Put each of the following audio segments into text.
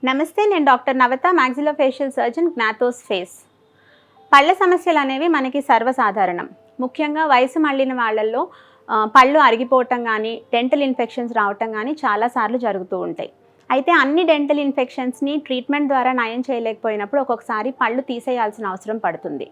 నమస్తే, నేను డాక్టర్ నవత, మాక్సిలోఫేషియల్ surgeon, జ్ఞాతోస్ face. పళ్ళ సమస్యలు అనేవి మనకి సర్వసాధారణం. ముఖ్యంగా వయసు మళ్ళిన వాళ్ళల్లో పళ్ళు అరిగిపోవటం కానీ, డెంటల్ ఇన్ఫెక్షన్స్ రావటం కానీ చాలాసార్లు జరుగుతూ ఉంటాయి. అయితే అన్ని డెంటల్ ఇన్ఫెక్షన్స్ని ట్రీట్మెంట్ ద్వారా నయం చేయలేకపోయినప్పుడు ఒక్కొక్కసారి పళ్ళు తీసేయాల్సిన అవసరం పడుతుంది.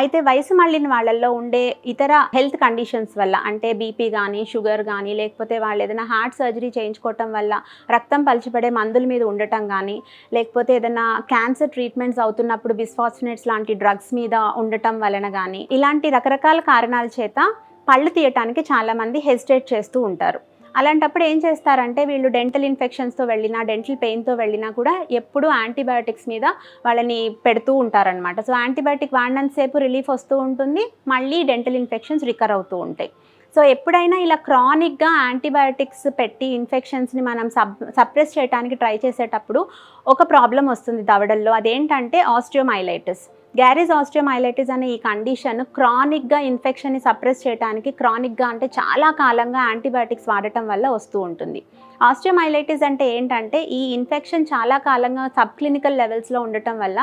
అయితే వయసు మళ్ళిన వాళ్ళల్లో ఉండే ఇతర హెల్త్ కండిషన్స్ వల్ల, అంటే బీపీ కానీ, షుగర్ కానీ, లేకపోతే వాళ్ళు ఏదైనా హార్ట్ సర్జరీ చేయించుకోవటం వల్ల రక్తం పలచబడే మందుల మీద ఉండటం కానీ, లేకపోతే ఏదైనా క్యాన్సర్ ట్రీట్మెంట్స్ అవుతున్నప్పుడు బిస్ఫాస్ఫినేట్స్ లాంటి డ్రగ్స్ మీద ఉండటం వలన కానీ, ఇలాంటి రకరకాల కారణాల చేత పళ్ళు తీయటానికి చాలామంది హెసిటేట్ చేస్తూ ఉంటారు. అలాంటప్పుడు ఏం చేస్తారంటే, వీళ్ళు డెంటల్ ఇన్ఫెక్షన్స్తో వెళ్ళినా, డెంటల్ పెయిన్తో వెళ్ళినా కూడా ఎప్పుడూ యాంటీబయాటిక్స్ మీద వాళ్ళని పెడుతూ ఉంటారనమాట. సో యాంటీబయాటిక్ వాడినంతసేపు రిలీఫ్ వస్తూ ఉంటుంది, మళ్ళీ డెంటల్ ఇన్ఫెక్షన్స్ రికవర్ అవుతూ ఉంటాయి. సో ఎప్పుడైనా ఇలా క్రానిక్గా యాంటీబయాటిక్స్ పెట్టి ఇన్ఫెక్షన్స్ని మనం సప్రెస్ చేయడానికి ట్రై చేసేటప్పుడు ఒక ప్రాబ్లం వస్తుంది దవడల్లో. అదేంటంటే ఆస్టియోమైలైటిస్. గ్యారేజ్ ఆస్టియోమైలైటిస్ అనే ఈ కండిషన్ క్రానిక్గా ఇన్ఫెక్షన్ని సప్రెస్ చేయడానికి, క్రానిక్గా అంటే చాలా కాలంగా యాంటీబయాటిక్స్ వాడటం వల్ల వస్తూ ఉంటుంది. ఆస్టియోమైలైటిస్ అంటే ఏంటంటే, ఈ ఇన్ఫెక్షన్ చాలా కాలంగా సబ్ క్లినికల్ లెవెల్స్లో ఉండటం వల్ల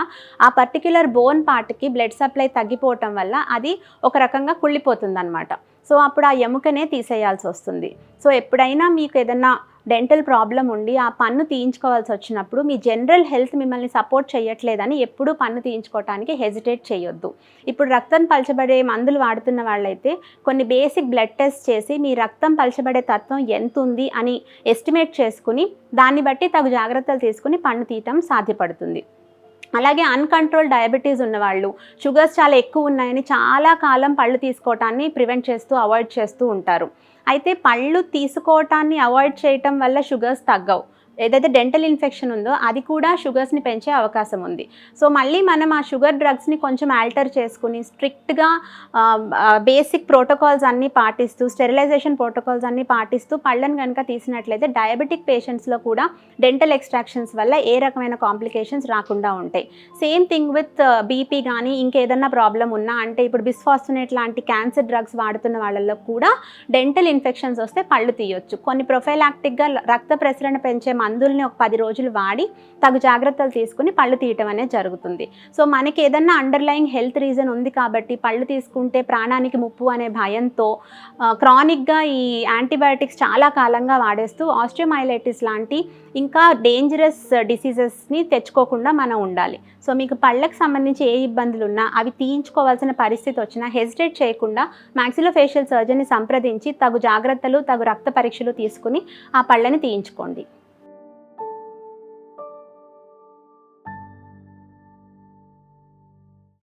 ఆ పర్టిక్యులర్ బోన్ పార్ట్కి బ్లడ్ సప్లై తగ్గిపోవటం వల్ల అది ఒక రకంగా కుళ్ళిపోతుంది అనమాట. సో అప్పుడు ఆ ఎముకనే తీసేయాల్సి వస్తుంది. సో ఎప్పుడైనా మీకు ఏదన్నా డెంటల్ ప్రాబ్లం ఉండి ఆ పన్ను తీయించుకోవాల్సి వచ్చినప్పుడు మీ జనరల్ హెల్త్ మిమ్మల్ని సపోర్ట్ చేయట్లేదని ఎప్పుడూ పన్ను తీయించుకోవడానికి హెజిటేట్ చేయొద్దు. ఇప్పుడు రక్తం పలచబడే మందులు వాడుతున్న వాళ్ళైతే కొన్ని బేసిక్ బ్లడ్ టెస్ట్ చేసి మీ రక్తం పలచబడే తత్వం ఎంత ఉంది అని ఎస్టిమేట్ చేసుకుని దాన్ని బట్టి తగు జాగ్రత్తలు తీసుకుని పన్ను తీయటం సాధ్యపడుతుంది. అలాగే అన్కంట్రోల్ డయాబెటీస్ ఉన్నవాళ్ళు, షుగర్స్ చాలా ఎక్కువ ఉన్నాయని చాలా కాలం పళ్ళు తీసుకోవటాన్ని ప్రివెంట్ చేస్తూ, అవాయిడ్ చేస్తూ ఉంటారు. అయితే పళ్ళు తీసుకోవటాన్ని అవాయిడ్ చేయటం వల్ల షుగర్స్ తగ్గవు. ఏదైతే డెంటల్ ఇన్ఫెక్షన్ ఉందో అది కూడా షుగర్స్ని పెంచే అవకాశం ఉంది. సో మళ్ళీ మనం ఆ షుగర్ డ్రగ్స్ని కొంచెం ఆల్టర్ చేసుకుని స్ట్రిక్ట్గా బేసిక్ ప్రోటోకాల్స్ అన్నీ పాటిస్తూ, స్టెరిలైజేషన్ ప్రోటోకాల్స్ అన్నీ పాటిస్తూ పళ్ళను కనుక తీసినట్లయితే డయాబెటిక్ పేషెంట్స్లో కూడా డెంటల్ ఎక్స్ట్రాక్షన్స్ వల్ల ఏ రకమైన కాంప్లికేషన్స్ రాకుండా ఉంటాయి. సేమ్ థింగ్ విత్ బీపీ కానీ ఇంకేదన్నా ప్రాబ్లం ఉన్నా, అంటే ఇప్పుడు బిస్ఫాస్ఫినేట్ లాంటి క్యాన్సర్ డ్రగ్స్ వాడుతున్న వాళ్ళల్లో కూడా డెంటల్ ఇన్ఫెక్షన్స్ వస్తే పళ్ళు తీయొచ్చు. కొన్ని ప్రొఫైలాక్టిక్గా రక్త ప్రసరణ పెంచే మందుల్ని ఒక 10 రోజులు వాడి తగు జాగ్రత్తలు తీసుకుని పళ్ళు తీయటం అనేది జరుగుతుంది. సో మనకి ఏదన్నా అండర్లయింగ్ హెల్త్ రీజన్ ఉంది కాబట్టి పళ్ళు తీసుకుంటే ప్రాణానికి ముప్పు అనే భయంతో క్రానిక్గా ఈ యాంటీబయాటిక్స్ చాలా కాలంగా వాడేస్తూ ఆస్టియోమైలైటిస్ లాంటి ఇంకా డేంజరస్ డిసీజెస్ని తెచ్చుకోకుండా మనం ఉండాలి. సో మీకు పళ్ళకు సంబంధించి ఏ ఇబ్బందులు ఉన్నా, అవి తీయించుకోవాల్సిన పరిస్థితి వచ్చినా హెసిటేట్ చేయకుండా మాక్సిలోఫేషియల్ సర్జన్ని సంప్రదించి తగు జాగ్రత్తలు, తగు రక్త పరీక్షలు తీసుకుని ఆ పళ్ళని తీయించుకోండి.